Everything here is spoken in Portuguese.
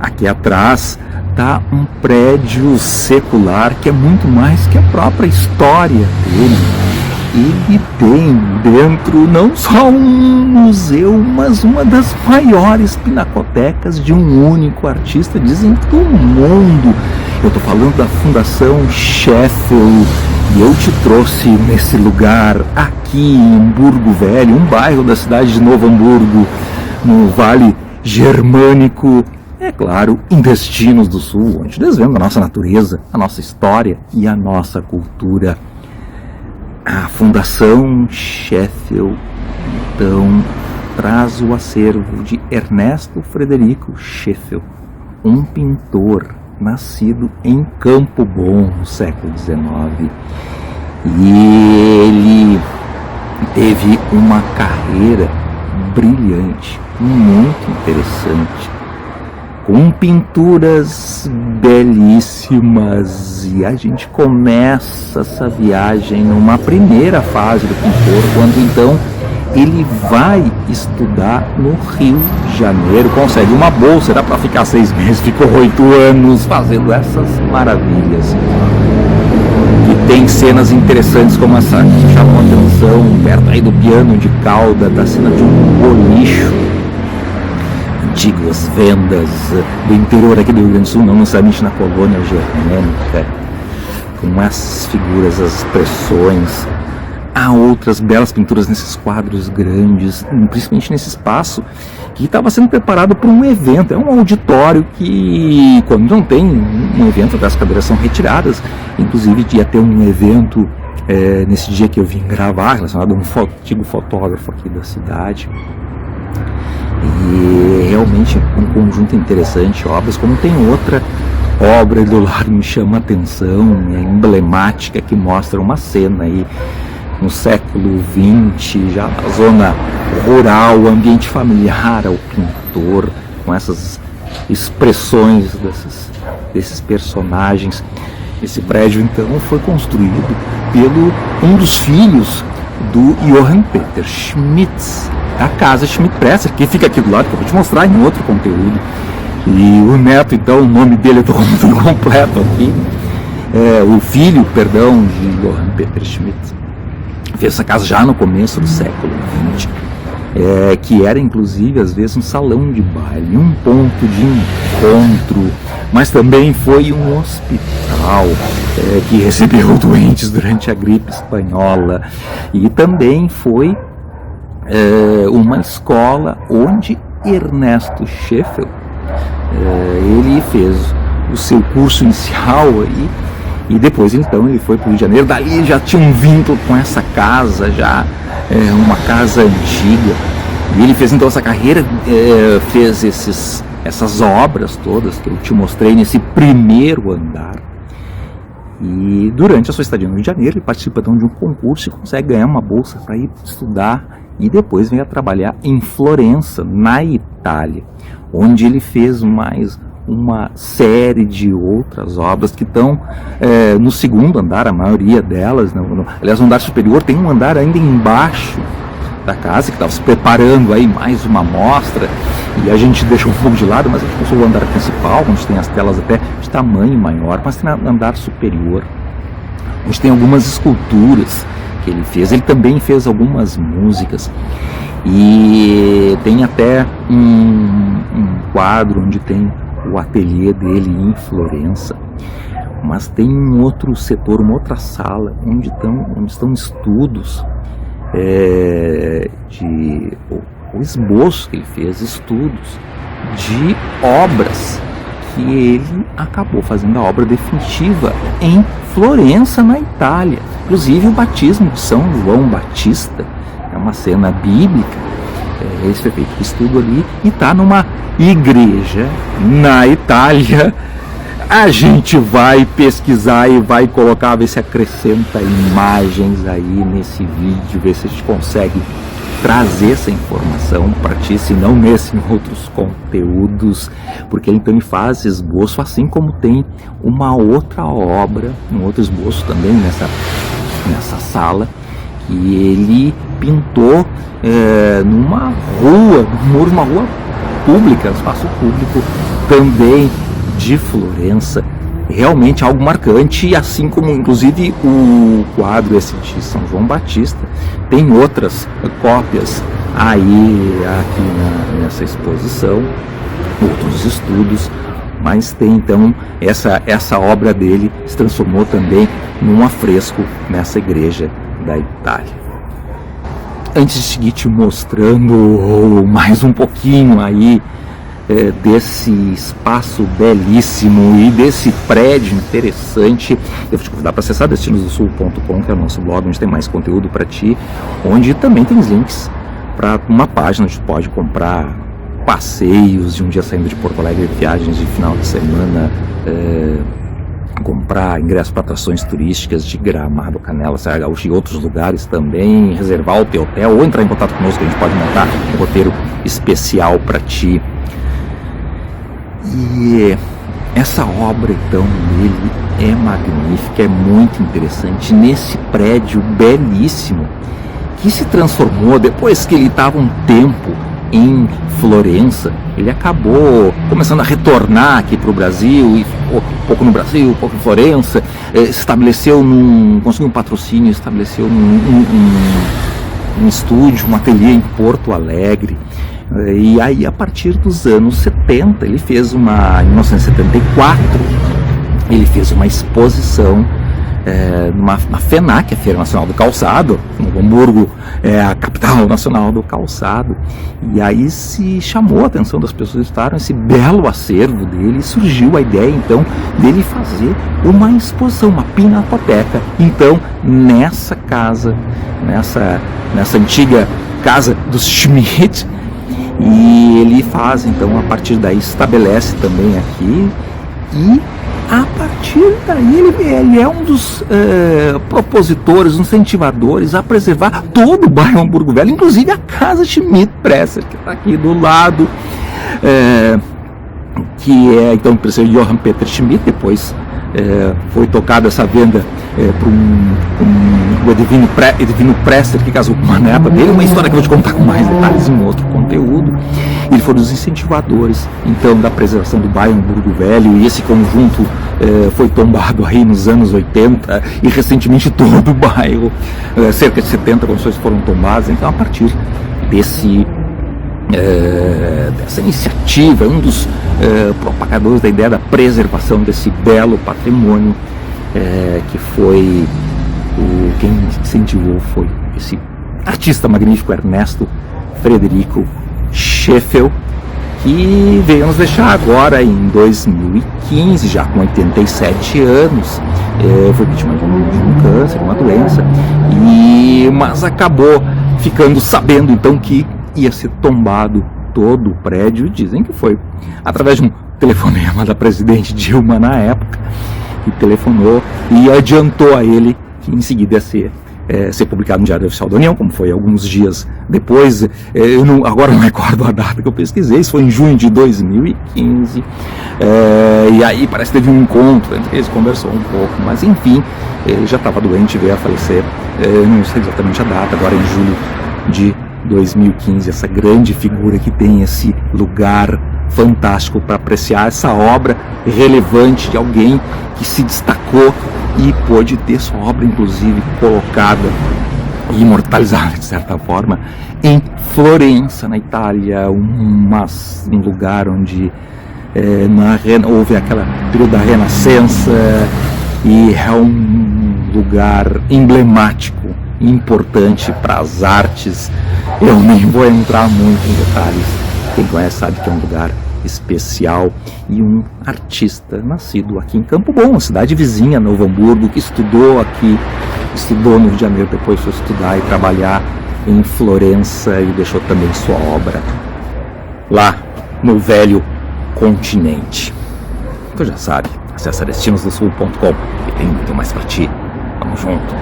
Aqui atrás está um prédio secular que é muito mais que a própria história dele. Ele tem dentro não só um museu, mas uma das maiores pinacotecas de um único artista, dizem, do mundo. Eu estou falando da Fundação Sheffield e eu te trouxe nesse lugar aqui em Hamburgo Velho, um bairro da cidade de Novo Hamburgo, no Vale Germânico. É claro, em Destinos do Sul, onde desvenda a nossa natureza, a nossa história e a nossa cultura. A Fundação Sheffield, então, traz o acervo de Ernesto Frederico Sheffield, um pintor nascido em Campo Bom no século XIX. E ele teve uma carreira brilhante, muito interessante, com pinturas belíssimas, e a gente começa essa viagem numa primeira fase do pintor, quando então ele vai estudar no Rio de Janeiro, consegue uma bolsa, era para ficar 6 meses, ficou 8 anos fazendo essas maravilhas. E tem cenas interessantes como essa que chamou a atenção, perto aí do piano de cauda, da cena de um bolicho, antigas vendas do interior aqui do Rio Grande do Sul, não necessariamente na colônia germânica, com essas figuras, as expressões. Há outras belas pinturas nesses quadros grandes, principalmente nesse espaço que estava sendo preparado para um evento. É um auditório que, quando não tem um evento, as cadeiras são retiradas. Inclusive ia ter um evento nesse dia que eu vim gravar, relacionado a um antigo fotógrafo aqui da cidade. E realmente um conjunto interessante, obras, como tem outra obra do lado me chama a atenção, é emblemática, que mostra uma cena aí no século XX, já na zona rural, ambiente familiar ao pintor, com essas expressões desses personagens. Esse prédio então foi construído pelo um dos filhos do Johann Peter Schmitz, a casa Schmidt-Presser, que fica aqui do lado, que eu vou te mostrar em outro conteúdo. E o neto, então, o nome dele eu estou muito completo aqui, o filho, perdão, de Johann Peter Schmitz, fez essa casa já no começo do século XX, que era inclusive às vezes um salão de baile, um ponto de encontro, mas também foi um hospital que recebeu doentes durante a gripe espanhola, e também foi uma escola onde Ernesto Sheffield ele fez o seu curso inicial aí, e depois então ele foi para o Rio de Janeiro. Dali já tinha um vínculo com essa casa, já uma casa antiga, e ele fez então essa carreira, fez essas obras todas que eu te mostrei nesse primeiro andar. E durante a sua estadia no Rio de Janeiro, ele participa então de um concurso e consegue ganhar uma bolsa para ir estudar, e depois vem a trabalhar em Florença, na Itália, onde ele fez mais uma série de outras obras que estão no segundo andar, a maioria delas. Aliás, no andar superior tem um andar ainda embaixo da casa, que estava se preparando aí mais uma mostra, e a gente deixou um pouco de lado, mas a gente passou o andar principal, onde tem as telas até de tamanho maior, mas tem no andar superior, onde tem algumas esculturas que ele fez. Ele também fez algumas músicas, e tem até um quadro onde tem o ateliê dele em Florença. Mas tem um outro setor, uma outra sala, onde estão estudos o esboço que ele fez, estudos de obras que ele acabou fazendo a obra definitiva em Florença, na Itália. Inclusive o batismo de São João Batista é uma cena bíblica. Esse foi feito o estudo ali, e está numa igreja na Itália. A gente vai pesquisar e vai colocar, ver se acrescenta imagens aí nesse vídeo, ver se a gente consegue trazer essa informação para ti, se não nesse, em outros conteúdos, porque ele também faz esboço, assim como tem uma outra obra, um outro esboço também nessa sala, que ele pintou numa rua, no muro de uma rua público também de Florença. Realmente algo marcante, assim como inclusive o quadro esse de São João Batista. Tem outras cópias aí aqui nessa exposição, outros estudos, mas tem então essa obra dele se transformou também num afresco nessa igreja da Itália. Antes de seguir te mostrando mais um pouquinho aí desse espaço belíssimo e desse prédio interessante, eu vou te convidar para acessar destinosdosul.com, que é o nosso blog, onde tem mais conteúdo para ti, onde também tem links para uma página onde tu pode comprar passeios de um dia saindo de Porto Alegre, viagens de final de semana, comprar ingressos para atrações turísticas de Gramado, Canela, Serra Gaúcha e outros lugares também, reservar o teu hotel ou entrar em contato conosco, que a gente pode montar um roteiro especial para ti. E essa obra então dele é magnífica, é muito interessante, nesse prédio belíssimo que se transformou depois que ele estava um tempo em Florença. Ele acabou começando a retornar aqui para o Brasil e ficou um pouco no Brasil, um pouco em Florença, conseguiu um patrocínio, estabeleceu um estúdio, um ateliê em Porto Alegre. E aí, a partir dos anos 70, ele fez em 1974, ele fez uma exposição na FENAC, a Feira Nacional do Calçado. Novo Hamburgo é a capital nacional do calçado, e aí se chamou a atenção das pessoas que estavam esse belo acervo dele, e surgiu a ideia então dele fazer uma exposição, uma pinacoteca, então nessa casa, nessa antiga casa dos Schmidt. E ele faz, então, a partir daí, estabelece também aqui, e a partir daí ele é um dos propositores, incentivadores a preservar todo o bairro Hamburgo Velho, inclusive a casa Schmidt-Presser, que está aqui do lado, que é, então, o empresário Johann Peter Schmidt. Depois foi tocada essa venda para o Edvino Presser, que casou com uma neta dele, uma história que eu vou te contar com mais detalhes em outro conteúdo. Ele foi um dos incentivadores então da preservação do bairro Hamburgo Velho, e esse conjunto foi tombado aí nos anos 80, e recentemente todo o bairro, cerca de 70 construções foram tombadas. Então, a partir dessa iniciativa, um dos propagadores da ideia da preservação desse belo patrimônio, que foi quem incentivou foi esse artista magnífico, Ernesto Frederico Scheffel, que veio nos deixar agora em 2015, já com 87 anos. Foi vítima de um câncer, uma doença, mas acabou ficando sabendo então que ia ser tombado todo o prédio. Dizem que foi através de um telefonema da presidente Dilma na época, que telefonou e adiantou a ele que em seguida ia ser publicado no Diário Oficial da União, como foi alguns dias depois. Agora não recordo a data que eu pesquisei, isso foi em junho de 2015, e aí parece que teve um encontro entre eles, conversou um pouco, mas enfim, ele já estava doente, veio a falecer, não sei exatamente a data, agora em julho de 2015, essa grande figura que tem esse lugar fantástico para apreciar essa obra relevante de alguém que se destacou e pôde ter sua obra inclusive colocada e imortalizada de certa forma em Florença, na Itália, um lugar onde houve aquela período da Renascença, e é um lugar emblemático, importante para as artes. Eu nem vou entrar muito em detalhes, quem conhece sabe que é um lugar especial, e um artista nascido aqui em Campo Bom, uma cidade vizinha, Novo Hamburgo, que estudou aqui, estudou no Rio de Janeiro, depois foi estudar e trabalhar em Florença, e deixou também sua obra lá no velho continente. Então já sabe, acessa destinosdosul.com, e tem muito mais para ti. Tamo junto.